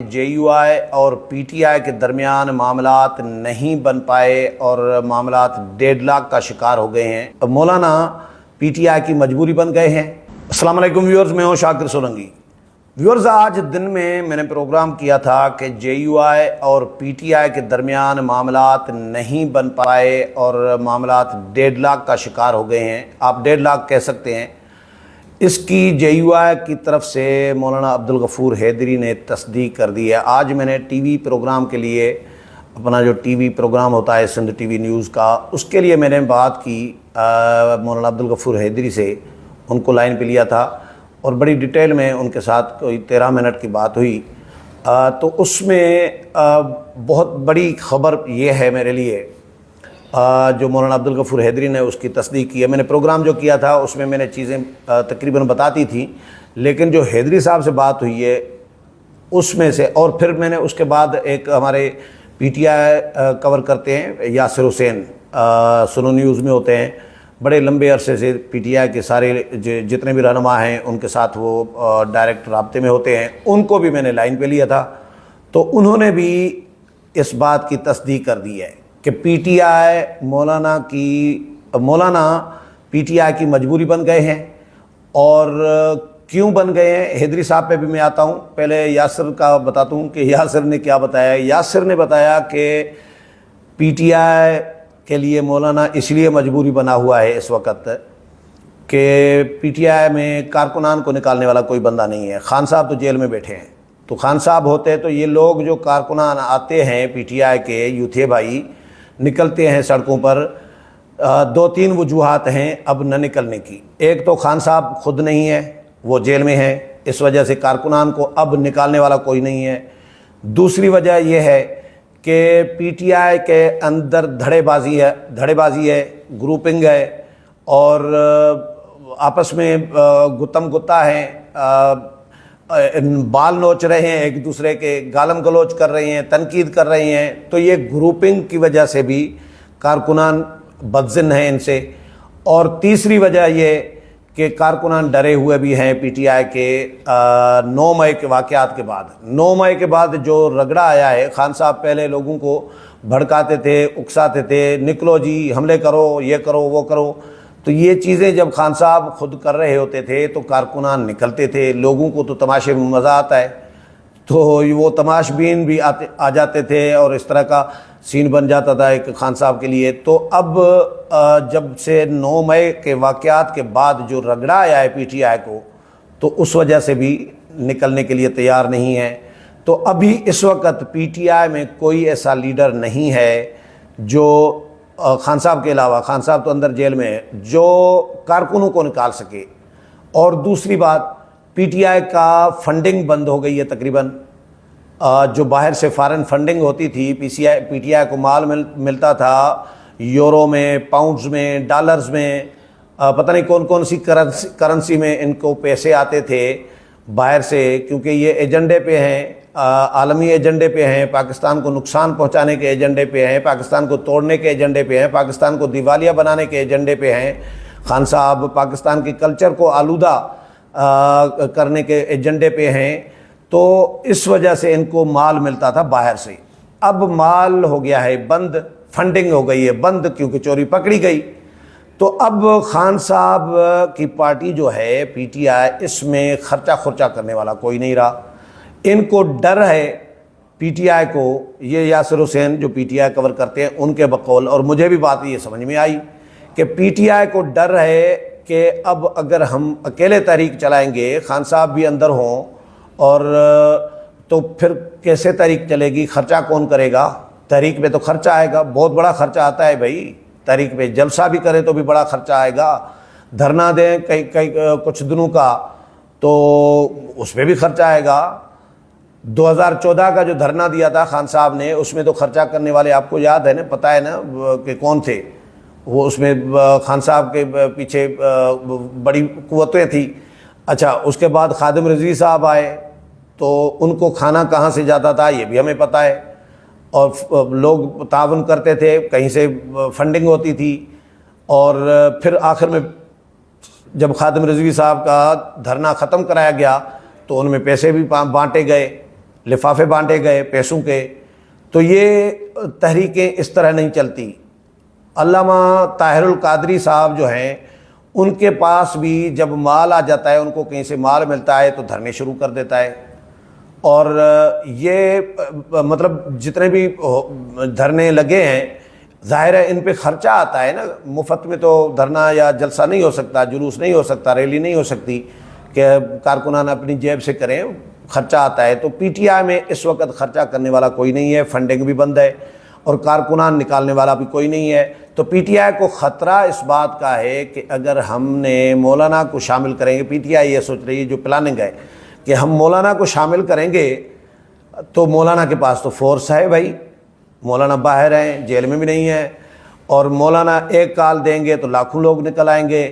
JUI اور PTI کے درمیان معاملات نہیں بن پائے اور معاملات 1.5 لاکھ کا شکار ہو گئے ہیں۔ مولانا PTI کی مجبوری بن گئے ہیں۔ السلام علیکم ویورز، میں ہوں شاکر سولنگی۔ ویورز، آج دن میں نے پروگرام کیا تھا کہ JUI اور PTI کے درمیان معاملات نہیں بن پائے اور معاملات 1.5 لاکھ کا شکار ہو گئے ہیں۔ آپ 1.5 لاکھ کہہ سکتے ہیں۔ اس کی JUI کی طرف سے مولانا عبدالغفور حیدری نے تصدیق کر دی ہے۔ آج میں نے ٹی وی پروگرام کے لیے، اپنا جو ٹی وی پروگرام ہوتا ہے سندھ ٹی وی نیوز کا، اس کے لیے میں نے بات کی مولانا عبدالغفور حیدری سے، ان کو لائن پہ لیا تھا اور بڑی ڈیٹیل میں ان کے ساتھ کوئی 13 منٹ کی بات ہوئی۔ تو اس میں بہت بڑی خبر یہ ہے میرے لیے، جو مولانا عبدالغفور حیدری نے اس کی تصدیق کی ہے۔ میں نے پروگرام جو کیا تھا اس میں نے چیزیں تقریباً بتاتی تھیں، لیکن جو حیدری صاحب سے بات ہوئی ہے اس میں سے، اور پھر میں نے اس کے بعد ایک ہمارے PTI کور کرتے ہیں یاسر حسین، سنو نیوز میں ہوتے ہیں، بڑے لمبے عرصے سے PTI کے سارے جتنے بھی رہنما ہیں ان کے ساتھ وہ ڈائریکٹ رابطے میں ہوتے ہیں، ان کو بھی میں نے لائن پہ لیا تھا، تو انہوں نے بھی اس بات کی تصدیق کر دی ہے کہ مولانا PTI کی مجبوری بن گئے ہیں۔ اور کیوں بن گئے ہیں، حیدری صاحب پہ بھی میں آتا ہوں۔ پہلے یاسر کا بتاتا ہوں کہ یاسر نے کیا بتایا۔ یاسر نے بتایا کہ PTI کے لیے مولانا اس لیے مجبوری بنا ہوا ہے اس وقت کہ PTI میں کارکنان کو نکالنے والا کوئی بندہ نہیں ہے۔ خان صاحب تو جیل میں بیٹھے ہیں، تو خان صاحب ہوتے تو یہ لوگ جو کارکنان آتے ہیں PTI کے یوتھے بھائی نکلتے ہیں سڑکوں پر، 2-3 وجوہات ہیں اب نہ نکلنے کی۔ ایک تو خان صاحب خود نہیں ہے، وہ جیل میں ہے، اس وجہ سے کارکنان کو اب نکالنے والا کوئی نہیں ہے۔ دوسری وجہ یہ ہے کہ PTI کے اندر دھڑے بازی ہے، گروپنگ ہے، اور آپس میں گتم گتا ہے، بال نوچ رہے ہیں، ایک دوسرے کے گالم گلوچ کر رہے ہیں، تنقید کر رہے ہیں۔ تو یہ گروپنگ کی وجہ سے بھی کارکنان بدظن ہیں ان سے۔ اور تیسری وجہ یہ کہ کارکنان ڈرے ہوئے بھی ہیں PTI کے 9 مئی کے واقعات کے بعد۔ 9 مئی کے بعد جو رگڑا آیا ہے، خان صاحب پہلے لوگوں کو بھڑکاتے تھے، اکساتے تھے، نکلو جی حملے کرو، یہ کرو وہ کرو، تو یہ چیزیں جب خان صاحب خود کر رہے ہوتے تھے تو کارکنان نکلتے تھے۔ لوگوں کو تو تماشے میں مزہ آتا ہے، تو وہ تماش بین بھی آ جاتے تھے اور اس طرح کا سین بن جاتا تھا ایک خان صاحب کے لیے۔ تو اب جب سے 9 مئی کے واقعات کے بعد جو رگڑا آیا ہے PTI کو، تو اس وجہ سے بھی نکلنے کے لیے تیار نہیں ہے۔ تو ابھی اس وقت PTI میں کوئی ایسا لیڈر نہیں ہے جو خان صاحب کے علاوہ، خان صاحب تو اندر جیل میں ہے، جو کارکنوں کو نکال سکے۔ اور دوسری بات، PTI کا فنڈنگ بند ہو گئی ہے تقریباً۔ جو باہر سے فارن فنڈنگ ہوتی تھی، PTI کو مال ملتا تھا یورو میں، پاؤنڈز میں، ڈالرز میں، پتہ نہیں کون سی کرنسی میں ان کو پیسے آتے تھے باہر سے، کیونکہ یہ ایجنڈے پہ ہیں، عالمی ایجنڈے پہ ہیں، پاکستان کو نقصان پہنچانے کے ایجنڈے پہ ہیں، پاکستان کو توڑنے کے ایجنڈے پہ ہیں، پاکستان کو دیوالیہ بنانے کے ایجنڈے پہ ہیں۔ خان صاحب پاکستان کے کلچر کو آلودہ کرنے کے ایجنڈے پہ ہیں، تو اس وجہ سے ان کو مال ملتا تھا باہر سے۔ اب مال ہو گیا ہے بند، فنڈنگ ہو گئی ہے بند، کیونکہ چوری پکڑی گئی۔ تو اب خان صاحب کی پارٹی جو ہے PTI، اس میں خرچہ کرنے والا کوئی نہیں رہا۔ ان کو ڈر ہے PTI کو، یہ یاسر حسین جو PTI کور کرتے ہیں ان کے بقول، اور مجھے بھی بات یہ سمجھ میں آئی کہ PTI کو ڈر ہے کہ اب اگر ہم اکیلے تحریک چلائیں گے، خان صاحب بھی اندر ہوں، اور تو پھر کیسے تحریک چلے گی، خرچہ کون کرے گا؟ تحریک پہ تو خرچہ آئے گا، بہت بڑا خرچہ آتا ہے بھائی تحریک پہ، جلسہ بھی کرے تو بھی بڑا خرچہ آئے گا، دھرنا دیں کئی کچھ دنوں کا تو اس پہ بھی خرچہ آئے گا۔ 2014 کا جو دھرنا دیا تھا خان صاحب نے، اس میں تو خرچہ کرنے والے آپ کو یاد ہے نا، پتہ ہے نا کہ کون تھے وہ، اس میں خان صاحب کے پیچھے بڑی قوتیں تھیں۔ اچھا، اس کے بعد خادم رضوی صاحب آئے تو ان کو کھانا کہاں سے جاتا تھا یہ بھی ہمیں پتہ ہے، اور لوگ تعاون کرتے تھے، کہیں سے فنڈنگ ہوتی تھی۔ اور پھر آخر میں جب خادم رضوی صاحب کا دھرنا ختم کرایا گیا تو ان میں پیسے بھی بانٹے گئے، لفافے بانٹے گئے پیسوں کے. تو یہ تحریکیں اس طرح نہیں چلتی. علامہ طاہر القادری صاحب جو ہیں ان کے پاس بھی جب مال آ جاتا ہے, ان کو کہیں سے مال ملتا ہے تو دھرنے شروع کر دیتا ہے. اور یہ مطلب جتنے بھی دھرنے لگے ہیں ظاہر ہے ان پہ خرچہ آتا ہے نا. مفت میں تو دھرنا یا جلسہ نہیں ہو سکتا, جلوس نہیں ہو سکتا, ریلی نہیں ہو سکتی کہ کارکنان اپنی جیب سے کریں, خرچہ آتا ہے. تو پی ٹی آئی میں اس وقت خرچہ کرنے والا کوئی نہیں ہے, فنڈنگ بھی بند ہے اور کارکنان نکالنے والا بھی کوئی نہیں ہے. تو پی ٹی آئی کو خطرہ اس بات کا ہے کہ اگر ہم نے مولانا کو شامل کریں گے, پی ٹی آئی یہ سوچ رہی ہے جو پلاننگ ہے کہ ہم مولانا کو شامل کریں گے تو مولانا کے پاس تو فورس ہے بھائی, مولانا باہر ہیں, جیل میں بھی نہیں ہے, اور مولانا ایک کال دیں گے تو لاکھوں لوگ نکل آئیں گے.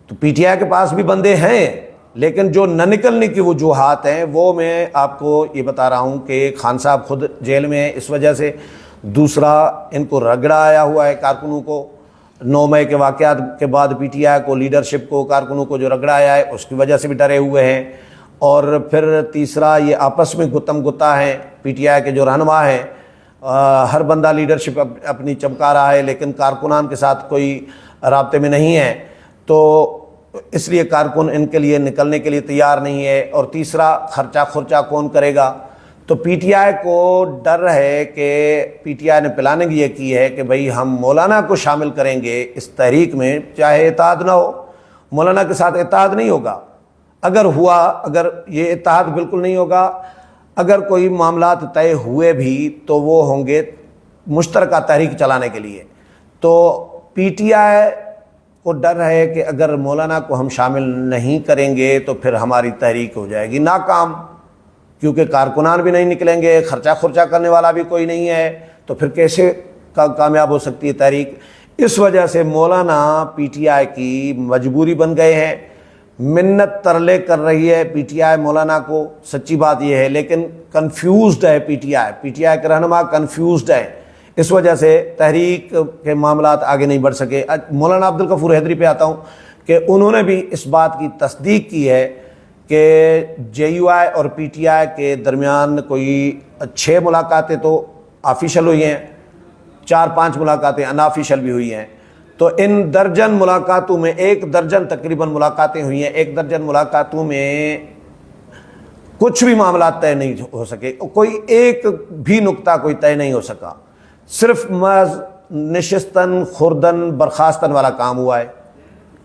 تو پی ٹی آئی کے پاس بھی بندے ہیں, لیکن جو نہ نکلنے کی وجوہات ہیں وہ میں آپ کو یہ بتا رہا ہوں کہ خان صاحب خود جیل میں ہیں اس وجہ سے. دوسرا ان کو رگڑا آیا ہوا ہے کارکنوں کو, 9 مئی کے واقعات کے بعد پی ٹی آئی کو, لیڈرشپ کو, کارکنوں کو جو رگڑا آیا ہے اس کی وجہ سے بھی ڈرے ہوئے ہیں. اور پھر تیسرا یہ آپس میں گتم گتا ہیں. پی ٹی آئی کے جو رہنما ہیں ہر بندہ لیڈرشپ اپنی چمکا رہا ہے لیکن کارکنان کے ساتھ کوئی رابطے میں نہیں ہے, تو اس لیے کارکن ان کے لیے نکلنے کے لیے تیار نہیں ہے. اور تیسرا خرچہ کون کرے گا. تو پی ٹی آئی کو ڈر ہے کہ پی ٹی آئی نے پلاننگ یہ کی ہے کہ بھئی ہم مولانا کو شامل کریں گے اس تحریک میں, چاہے اتحاد نہ ہو, مولانا کے ساتھ اتحاد نہیں ہوگا. اگر ہوا, اگر یہ اتحاد بالکل نہیں ہوگا, اگر کوئی معاملات طے ہوئے بھی تو وہ ہوں گے مشترکہ تحریک چلانے کے لیے. تو پی ٹی آئی کو ڈر ہے کہ اگر مولانا کو ہم شامل نہیں کریں گے تو پھر ہماری تحریک ہو جائے گی ناکام, کیونکہ کارکنان بھی نہیں نکلیں گے, خرچہ کرنے والا بھی کوئی نہیں ہے, تو پھر کیسے کامیاب ہو سکتی ہے تحریک. اس وجہ سے مولانا پی ٹی آئی کی مجبوری بن گئے ہیں. منت ترلے کر رہی ہے پی ٹی آئی مولانا کو, سچی بات یہ ہے, لیکن کنفیوزڈ ہے پی ٹی آئی کے رہنما کنفیوزڈ ہے. اس وجہ سے تحریک کے معاملات آگے نہیں بڑھ سکے. مولانا عبدالغفور حیدری پہ آتا ہوں کہ انہوں نے بھی اس بات کی تصدیق کی ہے کہ جے یو آئی اور پی ٹی آئی کے درمیان کوئی 6 ملاقاتیں تو آفیشل ہوئی ہیں, 4-5 ملاقاتیں انآفیشل بھی ہوئی ہیں. تو ان درجن ملاقاتوں میں 1 درجن تقریباً ملاقاتیں ہوئی ہیں. 1 درجن ملاقاتوں میں کچھ بھی معاملات طے نہیں ہو سکے, کوئی ایک بھی نقطہ کوئی طے نہیں ہو سکا. صرف محض نشستن خوردن برخاستن والا کام ہوا ہے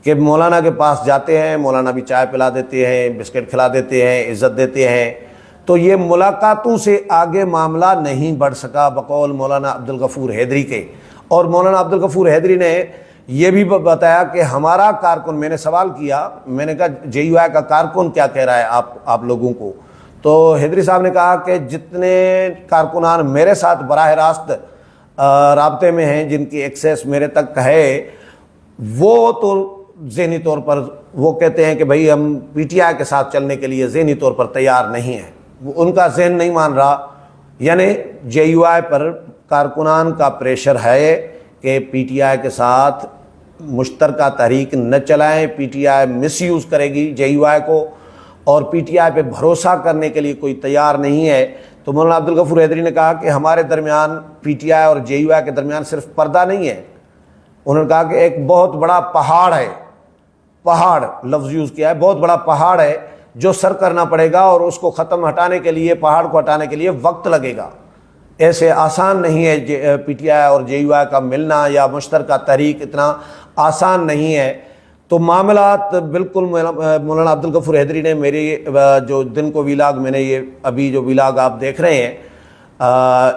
کہ مولانا کے پاس جاتے ہیں, مولانا بھی چائے پلا دیتے ہیں, بسکٹ کھلا دیتے ہیں, عزت دیتے ہیں. تو یہ ملاقاتوں سے آگے معاملہ نہیں بڑھ سکا بقول مولانا عبدالغفور حیدری کے. اور مولانا عبدالغفور حیدری نے یہ بھی بتایا کہ ہمارا کارکن, میں نے سوال کیا, میں نے کہا جے یو آئی کا کارکن کیا کہہ رہا ہے آپ لوگوں کو. تو حیدری صاحب نے کہا کہ جتنے کارکنان میرے ساتھ براہ راست رابطے میں ہیں, جن کی ایکسیس میرے تک ہے, وہ تو ذہنی طور پر وہ کہتے ہیں کہ بھئی ہم پی ٹی آئی کے ساتھ چلنے کے لیے ذہنی طور پر تیار نہیں ہیں. ان کا ذہن نہیں مان رہا, یعنی جے یو آئی پر کارکنان کا پریشر ہے کہ پی ٹی آئی کے ساتھ مشترکہ تحریک نہ چلائیں. P T I miss use کرے گی جے یو آئی کو, اور پی ٹی آئی پہ بھروسہ کرنے کے لیے کوئی تیار نہیں ہے. تو مولانا عبدالغفور حیدری نے کہا کہ ہمارے درمیان, پی ٹی آئی اور جے یو آئی کے درمیان صرف پردہ نہیں ہے. انہوں نے کہا کہ ایک بہت بڑا پہاڑ ہے, پہاڑ لفظ یوز کیا ہے, بہت بڑا پہاڑ ہے جو سر کرنا پڑے گا, اور اس کو ہٹانے کے لیے, پہاڑ کو ہٹانے کے لیے وقت لگے گا. ایسے آسان نہیں ہے پی ٹی آئی اور جے یو آئی کا ملنا یا مشترکہ تحریک, اتنا آسان نہیں ہے. تو معاملات بالکل مولانا عبدالغفور حیدری نے میری جو دن کو ویلاگ, میں نے یہ ابھی جو ویلاگ آپ دیکھ رہے ہیں,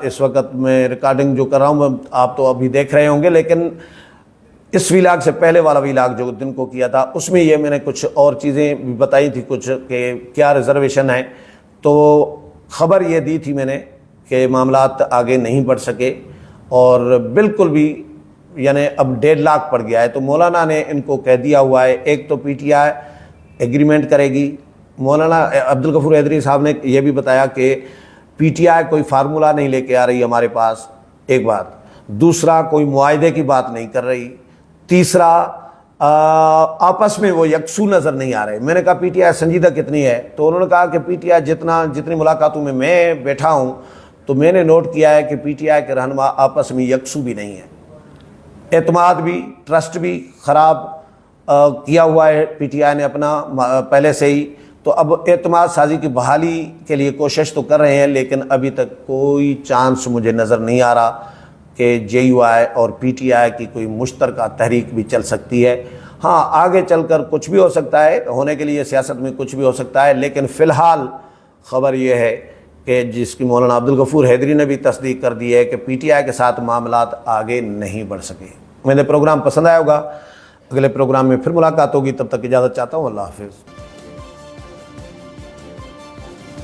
اس وقت میں ریکارڈنگ جو کر رہا ہوں آپ تو ابھی دیکھ رہے ہوں گے, لیکن اس ویلاگ سے پہلے والا ویلاگ جو دن کو کیا تھا اس میں یہ میں نے کچھ اور چیزیں بھی بتائی تھی, کچھ کہ کیا ریزرویشن ہے. تو خبر یہ دی تھی میں نے کہ معاملات آگے نہیں بڑھ سکے, اور بالکل بھی یعنی اب 1.5 لاکھ پڑ گیا ہے. تو مولانا نے ان کو کہہ دیا ہوا ہے, ایک تو پی ٹی آئی ایگریمنٹ کرے گی. مولانا عبدالغفور حیدری صاحب نے یہ بھی بتایا کہ پی ٹی آئی کوئی فارمولہ نہیں لے کے آ رہی ہمارے پاس, ایک بات. دوسرا, کوئی معاہدے کی بات نہیں کر رہی. تیسرا, آپس میں وہ یکسو نظر نہیں آ رہے. میں نے کہا پی ٹی آئی سنجیدہ کتنی ہے؟ تو انہوں نے کہا کہ پی ٹی آئی جتنی ملاقاتوں میں بیٹھا ہوں تو میں نے نوٹ کیا ہے کہ پی ٹی آئی کے رہنما آپس میں یکسو بھی نہیں ہیں. اعتماد بھی، ٹرسٹ بھی خراب کیا ہوا ہے پی ٹی آئی نے اپنا پہلے سے ہی. تو اب اعتماد سازی کی بحالی کے لیے کوشش تو کر رہے ہیں، لیکن ابھی تک کوئی چانس مجھے نظر نہیں آ رہا کہ جے یو آئی اور پی ٹی آئی کی کوئی مشترکہ تحریک بھی چل سکتی ہے. ہاں آگے چل کر کچھ بھی ہو سکتا ہے، ہونے کے لیے سیاست میں کچھ بھی ہو سکتا ہے، لیکن فی الحال خبر یہ ہے کہ جس کی مولانا عبدالغفور حیدری نے بھی تصدیق کر دی ہے کہ پی ٹی آئی کے ساتھ معاملات آگے نہیں بڑھ سکے. میرے پروگرام پسند آیا ہوگا، اگلے پروگرام میں پھر ملاقات ہوگی، تب تک اجازت چاہتا ہوں. اللہ حافظ.